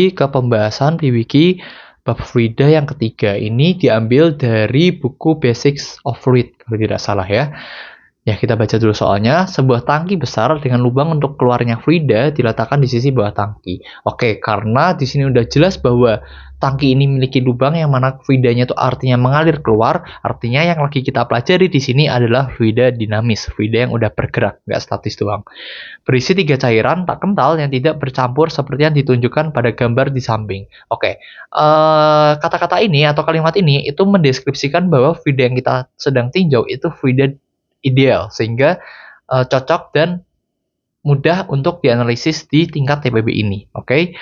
Ke pembahasan di wiki bab fluida yang ketiga. Ini diambil dari buku Basics of Fluid kalau tidak salah ya. Ya, kita baca dulu soalnya. Sebuah tangki besar dengan lubang untuk keluarnya fluida diletakkan di sisi bawah tangki. Oke, karena di sini udah jelas bahwa tangki ini memiliki lubang yang mana fluidanya itu artinya mengalir keluar, artinya yang lagi kita pelajari di sini adalah fluida dinamis, fluida yang udah bergerak, nggak statis doang. Berisi 3 cairan tak kental yang tidak bercampur seperti yang ditunjukkan pada gambar di samping. Oke, kata-kata ini atau kalimat ini itu mendeskripsikan bahwa fluida yang kita sedang tinjau itu fluida ideal, sehingga cocok dan mudah untuk dianalisis di tingkat TPB ini. Oke.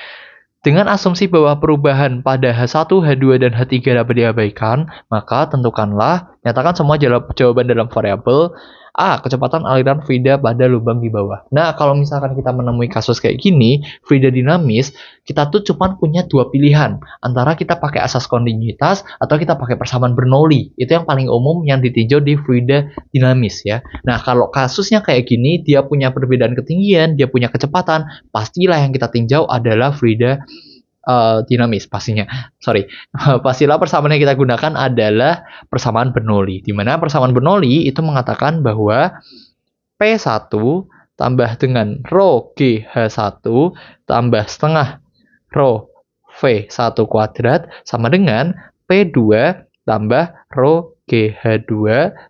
Dengan asumsi bahwa perubahan pada H1, H2, dan H3 dapat diabaikan, maka tentukanlah, nyatakan semua jawaban dalam variabel A, kecepatan aliran fluida pada lubang di bawah. Nah, kalau misalkan kita menemui kasus kayak gini, fluida dinamis, kita tuh cuma punya dua pilihan. Antara kita pakai asas kontinuitas, atau kita pakai persamaan Bernoulli. Itu yang paling umum yang ditinjau di fluida dinamis ya. Nah, kalau kasusnya kayak gini, dia punya perbedaan ketinggian, dia punya kecepatan, pastilah yang kita tinjau adalah fluida dinamis pastinya. Pastilah persamaan yang kita gunakan adalah persamaan Bernoulli. Di mana persamaan Bernoulli itu mengatakan bahwa P1 tambah dengan rho GH1 tambah setengah rho V1 kuadrat sama dengan P2 tambah rho GH2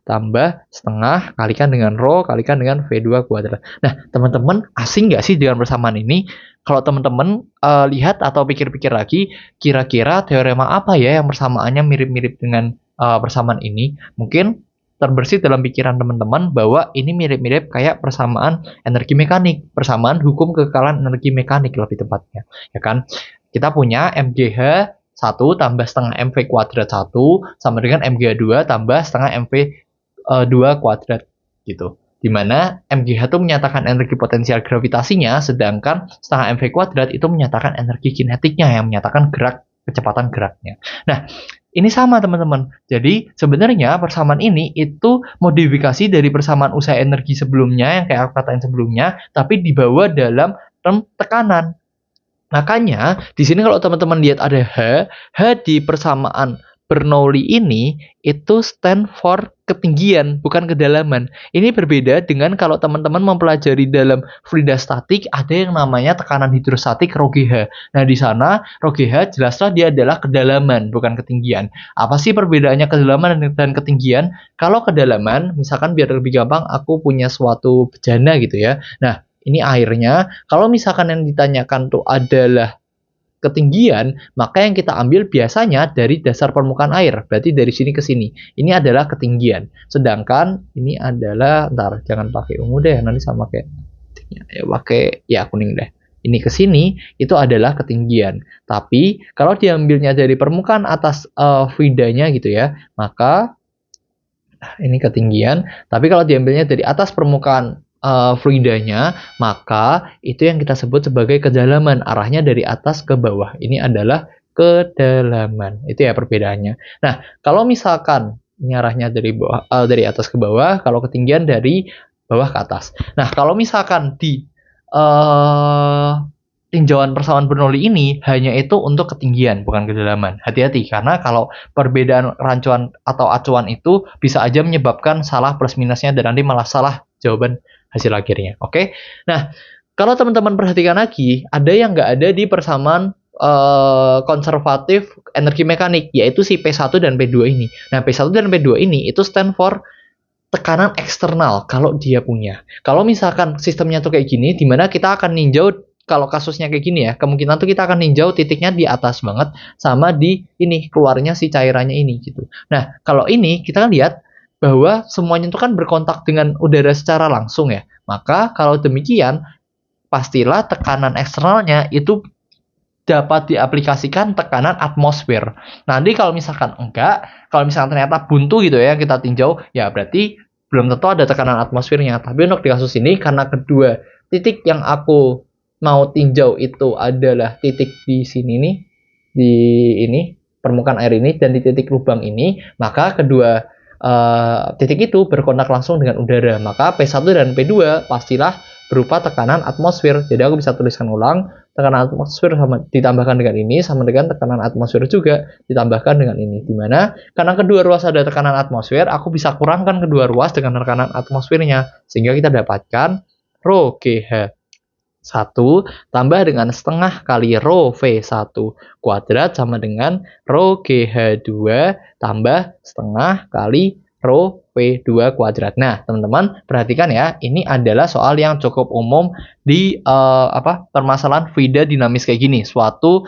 tambah setengah kalikan dengan rho kalikan dengan V2 kuadrat. Nah, teman-teman asing nggak sih dengan persamaan ini? Kalau teman-teman lihat atau pikir-pikir lagi, kira-kira teorema apa ya yang persamaannya mirip-mirip dengan persamaan ini? Mungkin terbersit dalam pikiran teman-teman bahwa ini mirip-mirip kayak persamaan energi mekanik, persamaan hukum kekekalan energi mekanik lebih tepatnya, ya kan? Kita punya MGH 1 tambah setengah MV kuadrat 1 sama dengan MGH 2 tambah setengah MV 2 kuadrat gitu. Dimana MGH itu menyatakan energi potensial gravitasinya, sedangkan setengah MV kuadrat itu menyatakan energi kinetiknya yang menyatakan kecepatan geraknya. Nah, ini sama teman-teman. Jadi sebenarnya persamaan ini itu modifikasi dari persamaan usaha energi sebelumnya yang kayak aku katain sebelumnya, tapi dibawa dalam term tekanan. Makanya di sini kalau teman-teman lihat ada H di persamaan Bernoulli ini itu stand for ketinggian, bukan kedalaman. Ini berbeda dengan kalau teman-teman mempelajari dalam fluida statik ada yang namanya tekanan hidrostatik rho GH. Nah, di sana rho GH jelaslah dia adalah kedalaman, bukan ketinggian. Apa sih perbedaannya kedalaman dan ketinggian? Kalau kedalaman, misalkan biar lebih gampang, aku punya suatu bejana gitu ya. Nah, ini airnya. Kalau misalkan yang ditanyakan tuh adalah ketinggian, maka yang kita ambil biasanya dari dasar permukaan air. Berarti dari sini ke sini. Ini adalah ketinggian. Sedangkan ini adalah, ntar jangan pakai ungu deh, nanti sama kayak ya pakai ya kuning deh. Ini ke sini itu adalah ketinggian. Tapi kalau diambilnya dari permukaan atas fluidanya gitu ya, maka ini ketinggian. Tapi kalau diambilnya dari atas permukaan fluidanya, maka itu yang kita sebut sebagai kedalaman, arahnya dari atas ke bawah. Ini adalah kedalaman. Itu ya perbedaannya. Nah, kalau misalkan ini arahnya dari bawah, dari atas ke bawah, kalau ketinggian dari bawah ke atas. Nah, kalau misalkan di tinjauan persamaan Bernoulli ini hanya itu untuk ketinggian, bukan kedalaman. Hati-hati, karena kalau perbedaan rancuan atau acuan itu bisa aja menyebabkan salah plus minusnya dan nanti malah salah jawaban hasil akhirnya. Oke? Nah, kalau teman-teman perhatikan lagi, ada yang nggak ada di persamaan konservatif energi mekanik, yaitu si P1 dan P2 ini. Nah, P1 dan P2 ini itu stand for tekanan eksternal kalau dia punya. Kalau misalkan sistemnya tuh kayak gini, dimana kita akan ninjau kalau kasusnya kayak gini ya, kemungkinan tuh kita akan ninjau titiknya di atas banget sama di ini keluarnya si cairannya ini gitu. Nah, kalau ini kita kan lihat bahwa semuanya itu kan berkontak dengan udara secara langsung ya. Maka kalau demikian pastilah tekanan eksternalnya itu dapat diaplikasikan tekanan atmosfer. Nanti kalau misalkan enggak, kalau misalkan ternyata buntu gitu ya yang kita tinjau, ya berarti belum tentu ada tekanan atmosfernya. Tapi untuk di kasus ini karena kedua titik yang aku mau tinjau itu adalah titik di sini nih, di ini permukaan air ini dan di titik lubang ini, maka kedua titik itu berkontak langsung dengan udara. Maka P1 dan P2 pastilah berupa tekanan atmosfer. Jadi aku bisa tuliskan ulang, tekanan atmosfer sama ditambahkan dengan ini sama dengan tekanan atmosfer juga ditambahkan dengan ini. Dimana karena kedua ruas ada tekanan atmosfer, aku bisa kurangkan kedua ruas dengan tekanan atmosfernya. Sehingga kita dapatkan rho GH 1 tambah dengan setengah kali rho V1 kuadrat sama dengan rho GH2 tambah setengah kali rho V2 kuadrat. Nah, teman-teman perhatikan ya, ini adalah soal yang cukup umum di permasalahan fluida dinamis kayak gini, suatu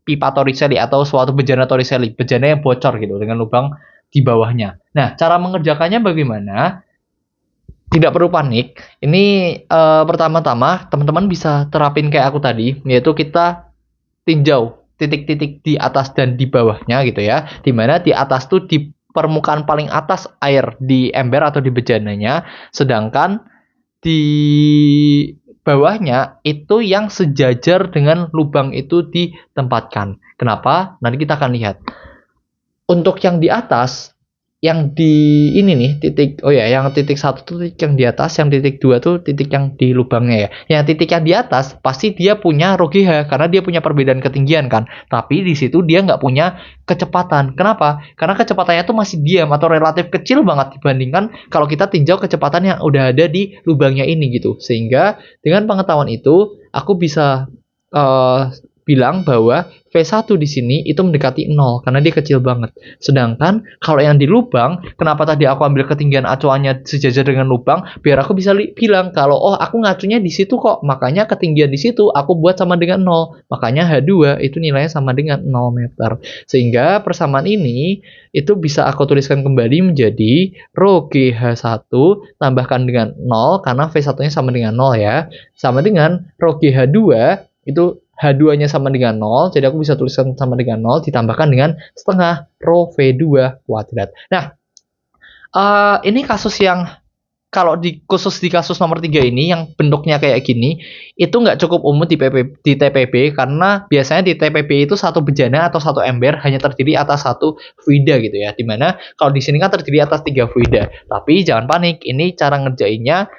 pipa Torricelli atau suatu bejana Torricelli, bejana yang bocor gitu dengan lubang di bawahnya. Nah, cara mengerjakannya bagaimana? Tidak perlu panik. Ini pertama-tama teman-teman bisa terapin kayak aku tadi, yaitu kita tinjau titik-titik di atas dan di bawahnya gitu ya. Dimana di atas tuh di permukaan paling atas air di ember atau di bejananya, sedangkan di bawahnya itu yang sejajar dengan lubang itu ditempatkan. Kenapa? Nanti kita akan lihat. Untuk yang di atas, yang di ini nih titik, yang titik 1 tuh titik yang di atas, yang titik 2 tuh titik yang di lubangnya ya. Yang titik yang di atas pasti dia punya rho GH karena dia punya perbedaan ketinggian kan. Tapi di situ dia nggak punya kecepatan. Kenapa? Karena kecepatannya tuh masih diam atau relatif kecil banget dibandingkan kalau kita tinjau kecepatan yang udah ada di lubangnya ini gitu. Sehingga dengan pengetahuan itu aku bisa bilang bahwa V1 di sini itu mendekati 0 karena dia kecil banget. Sedangkan kalau yang di lubang, kenapa tadi aku ambil ketinggian acuannya sejajar dengan lubang? Biar aku bisa bilang kalau aku ngacunya di situ kok. Makanya ketinggian di situ aku buat sama dengan 0. Makanya H2 itu nilainya sama dengan 0 meter. Sehingga persamaan ini itu bisa aku tuliskan kembali menjadi rho GH1 tambahkan dengan 0 karena V1-nya sama dengan 0 ya. Sama dengan rho GH2 itu H2-nya sama dengan 0, jadi aku bisa tuliskan sama dengan 0 ditambahkan dengan setengah rho V2 kuadrat. Nah, ini kasus yang kalau khusus di kasus nomor 3 ini yang bentuknya kayak gini, itu nggak cukup umum di TPB karena biasanya di TPB itu satu bejana atau satu ember hanya terdiri atas satu fluida gitu ya. Dimana kalau di sini kan terdiri atas 3 fluida. Tapi jangan panik, ini cara ngerjainnya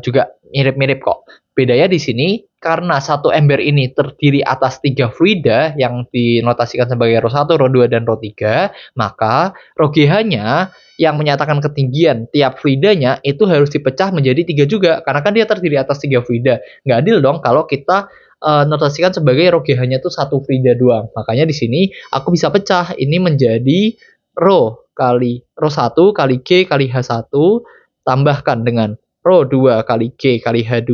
juga mirip-mirip kok. Bedanya di sini karena satu ember ini terdiri atas 3 fluida yang dinotasikan sebagai rho 1, rho 2, dan rho 3, maka rho GH-nya yang menyatakan ketinggian tiap fluidanya itu harus dipecah menjadi 3 juga karena kan dia terdiri atas 3 fluida. Nggak adil dong kalau kita notasikan sebagai rho GH-nya itu satu fluida doang. Makanya di sini aku bisa pecah ini menjadi rho 1 kali G kali H1 tambahkan dengan rho 2 kali G kali H2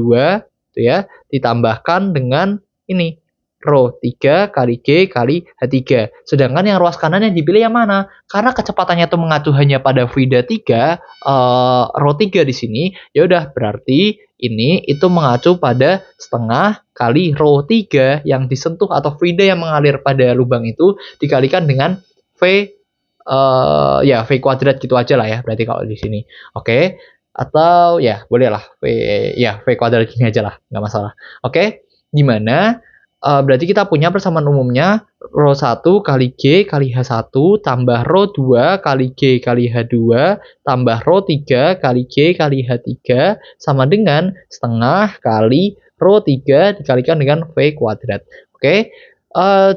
gitu ya, ditambahkan dengan ini rho 3 kali G kali H3. Sedangkan yang ruas kanan yang dipilih yang mana? Karena kecepatannya itu mengacu hanya pada fluida 3, rho 3 di sini, ya udah berarti ini itu mengacu pada setengah kali rho 3 yang disentuh atau fluida yang mengalir pada lubang itu dikalikan dengan V V kuadrat gitu aja lah ya, berarti kalau di sini. Oke. Atau ya bolehlah V kuadrat gini aja lah, nggak masalah. Oke, dimana berarti kita punya persamaan umumnya rho 1 kali G kali H1 tambah rho 2 kali G kali H2 tambah rho 3 kali G kali H3 sama dengan setengah kali rho 3 dikalikan dengan V kuadrat. Oke,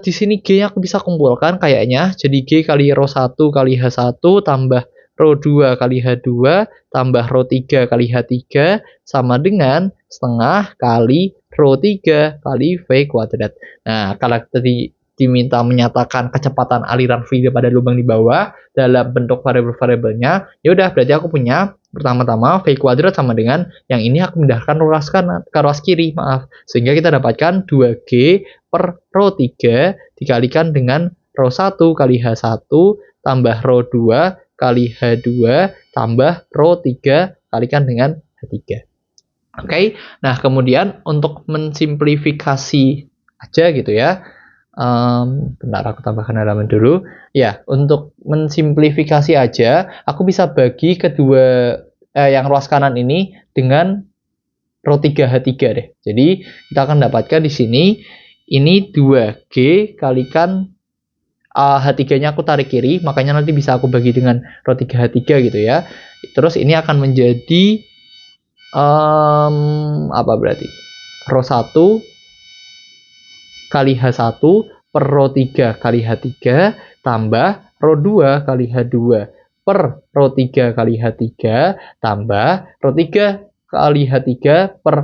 di sini G aku bisa kumpulkan kayaknya jadi G kali rho 1 kali H1 tambah rho 2 kali H2 tambah rho 3 kali H3 sama dengan setengah kali rho 3 kali V kuadrat. Nah, kalau tadi diminta menyatakan kecepatan aliran fluida pada lubang di bawah dalam bentuk variabel-variabelnya, ya udah berarti aku punya pertama-tama V kuadrat sama dengan yang ini aku pindahkan ruas kanan ke ruas kiri, maaf. Sehingga kita dapatkan 2G per rho 3 dikalikan dengan rho 1 kali H1 tambah rho 2 kali H2 tambah rho 3 kalikan dengan H3. Oke, nah kemudian untuk mensimplifikasi aja gitu ya, bentar aku tambahkan halaman dulu. Ya, untuk mensimplifikasi aja, aku bisa bagi kedua yang ruas kanan ini dengan rho 3H3 deh. Jadi kita akan dapatkan di sini ini 2G kalikan H3-nya aku tarik kiri, makanya nanti bisa aku bagi dengan rho 3H3 gitu ya. Terus ini akan menjadi apa berarti? Rho 1 kali H1 per rho 3 kali H3 tambah rho 2 kali H2 per rho 3 kali H3 tambah rho 3 kali H3 per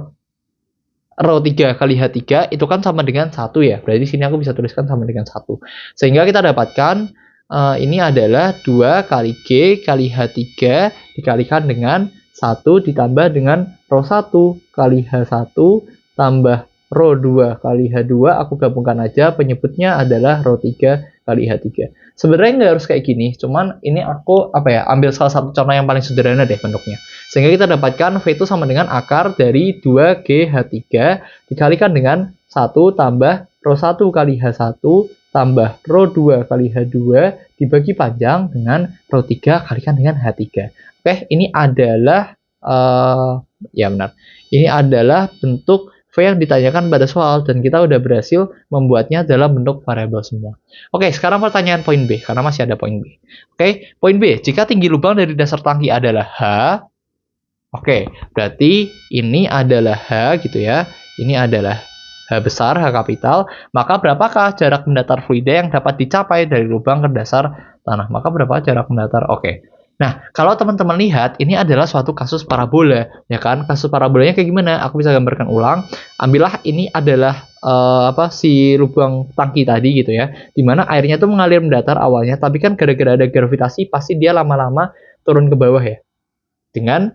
rho 3 kali H3 itu kan sama dengan 1 ya. Berarti sini aku bisa tuliskan sama dengan 1. Sehingga kita dapatkan ini adalah 2 kali G kali H3 dikalikan dengan 1 ditambah dengan rho 1 kali H1 tambah rho 2 kali H2. Aku gabungkan aja, penyebutnya adalah rho 3 kali H3. Sebenarnya nggak harus kayak gini, cuman ini aku ambil salah satu contoh yang paling sederhana deh bentuknya. Sehingga kita dapatkan V itu sama dengan akar dari 2GH3 dikalikan dengan 1 tambah rho 1 kali H1 tambah rho 2 kali H2 dibagi panjang dengan rho 3 kalikan dengan H3. Oke, ini adalah ya benar. Ini adalah bentuk V yang ditanyakan pada soal dan kita udah berhasil membuatnya dalam bentuk variabel semua. Oke, sekarang pertanyaan poin B karena masih ada poin B. Oke, poin B, jika tinggi lubang dari dasar tangki adalah H, oke, berarti ini adalah H gitu ya. Ini adalah H besar, H kapital. Maka berapakah jarak mendatar fluida yang dapat dicapai dari lubang ke dasar tanah? Maka berapa jarak mendatar? Oke. Nah, kalau teman-teman lihat, ini adalah suatu kasus parabola, ya kan? Kasus parabolanya kayak gimana? Aku bisa gambarkan ulang. Ambillah ini adalah si lubang tangki tadi gitu ya, dimana airnya tuh mengalir mendatar awalnya, tapi kan gara-gara ada gravitasi, pasti dia lama-lama turun ke bawah ya. Dengan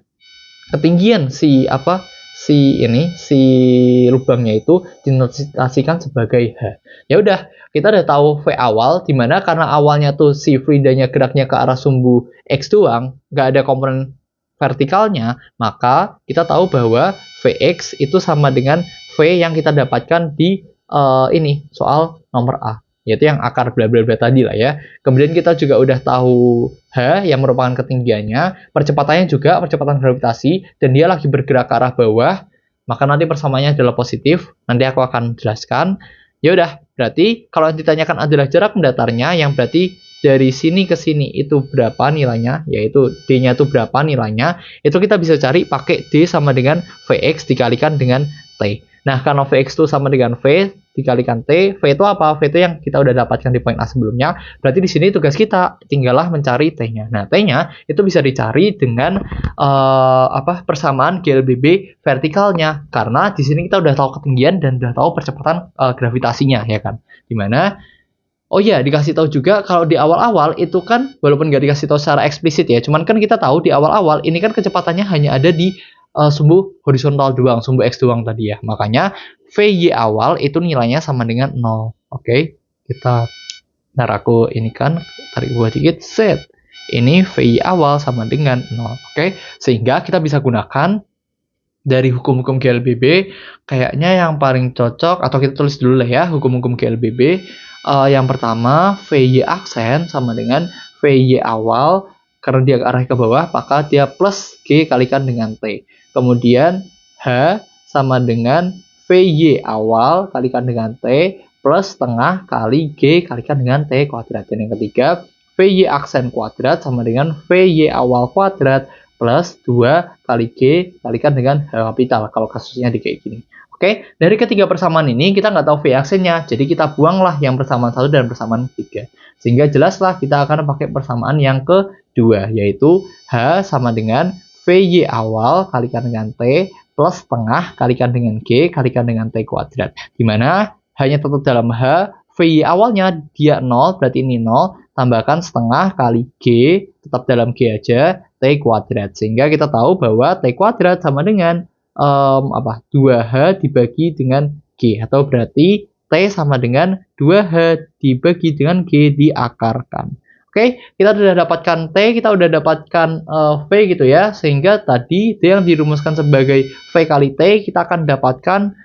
ketinggian si lubangnya itu dinotisasikan sebagai H. Ya udah, kita udah tahu V awal, dimana karena awalnya tuh si fluidanya geraknya ke arah sumbu X doang, nggak ada komponen vertikalnya, maka kita tahu bahwa Vx itu sama dengan V yang kita dapatkan di ini soal nomor A, yaitu yang akar bla bla bla tadi lah ya. Kemudian kita juga udah tahu H yang merupakan ketinggiannya, percepatannya juga percepatan gravitasi, dan dia lagi bergerak ke arah bawah, maka nanti persamaannya adalah positif. Nanti aku akan jelaskan. Ya udah, berarti kalau yang ditanyakan adalah jarak mendatarnya, yang berarti dari sini ke sini itu berapa nilainya, yaitu D-nya itu berapa nilainya, itu kita bisa cari pakai D sama dengan Vx dikalikan dengan T. Nah, karena Vx itu sama dengan V dikalikan T, V itu apa? V itu yang kita udah dapatkan di poin A sebelumnya. Berarti di sini tugas kita tinggallah mencari T-nya. Nah, T-nya itu bisa dicari dengan persamaan GLBB vertikalnya. Karena di sini kita udah tahu ketinggian dan udah tahu percepatan gravitasinya, ya kan? Dimana oh iya, dikasih tahu juga kalau di awal-awal itu kan walaupun nggak dikasih tahu secara eksplisit ya, cuman kan kita tahu di awal-awal ini kan kecepatannya hanya ada di sumbu horizontal doang, sumbu X doang tadi ya. Makanya VY awal itu nilainya sama dengan 0. Oke, kita aku ini kan tarik buah dikit, set. Ini VY awal sama dengan 0. Oke, sehingga kita bisa gunakan dari hukum-hukum GLBB, kayaknya yang paling cocok, atau kita tulis dulu lah ya, hukum-hukum GLBB. Yang pertama, VY aksen sama dengan VY awal, karena dia arah ke bawah, maka dia plus G kalikan dengan T. Kemudian, H sama dengan VY awal kalikan dengan T, plus setengah kali G kalikan dengan T kuadrat. Dan yang ketiga, VY aksen kuadrat sama dengan VY awal kuadrat, plus 2 kali G kalikan dengan H kapital, kalau kasusnya di kayak gini. Oke, dari ketiga persamaan ini kita nggak tahu V aksennya, jadi kita buanglah yang persamaan 1 dan persamaan 3. Sehingga jelaslah kita akan pakai persamaan yang kedua, yaitu H sama dengan VY awal kalikan dengan T, plus setengah kalikan dengan G kalikan dengan T kuadrat. Dimana hanya tetap dalam H, VY awalnya dia 0, berarti ini 0, tambahkan setengah kali G, tetap dalam G aja, T kuadrat. Sehingga kita tahu bahwa T kuadrat sama dengan 2H dibagi dengan G, atau berarti T sama dengan 2H dibagi dengan G diakarkan. Oke, kita sudah dapatkan T, kita sudah dapatkan V gitu ya, sehingga tadi D yang dirumuskan sebagai V kali T, kita akan dapatkan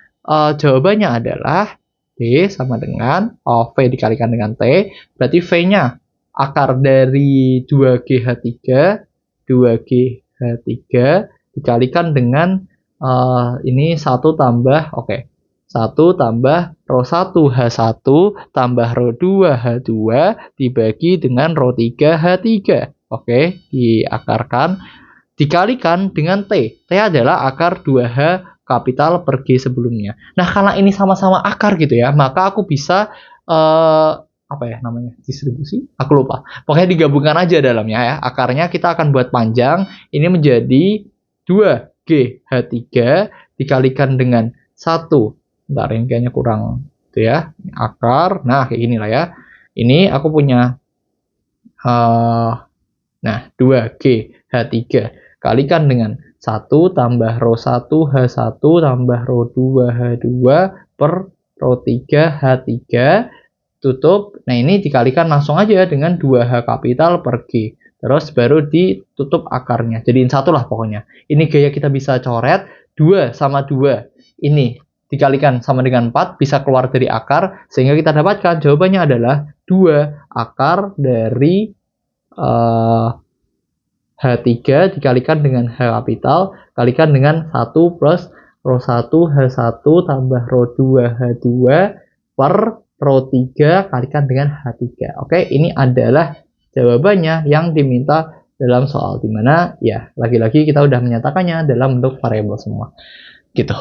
jawabannya adalah D sama dengan V dikalikan dengan T, berarti V-nya akar dari 2GH3 dikalikan dengan ini 1 tambah 1 tambah rho 1 H1 tambah rho 2 H2 dibagi dengan rho 3 H3. Oke, diakarkan dikalikan dengan T. T adalah akar 2H kapital per G sebelumnya. Nah, karena ini sama-sama akar gitu ya, maka aku bisa apa ya namanya, distribusi? Aku lupa. Pokoknya digabungkan aja dalamnya ya. Akarnya kita akan buat panjang. Ini menjadi 2GH3 dikalikan dengan 1. Bentar, ini kayaknya kurang itu ya. Akar. Nah, kayak gini lah ya. Ini aku punya nah, 2GH3 kalikan dengan 1 tambah rho 1 H1 tambah rho 2 H2 per rho 3 H3 tutup. Nah, ini dikalikan langsung aja dengan 2H kapital per G. Terus baru ditutup akarnya. Jadiin 1 lah pokoknya. Ini gaya kita bisa coret. 2 sama 2. Ini dikalikan sama dengan 4. Bisa keluar dari akar. Sehingga kita dapatkan jawabannya adalah 2 akar dari H3 dikalikan dengan H kapital. Kalikan dengan 1 plus rho 1 H1 tambah rho 2 H2 per rho 3 kalikan dengan H3. Oke, ini adalah jawabannya yang diminta dalam soal, dimana ya lagi-lagi kita udah menyatakannya dalam bentuk variabel semua gitu.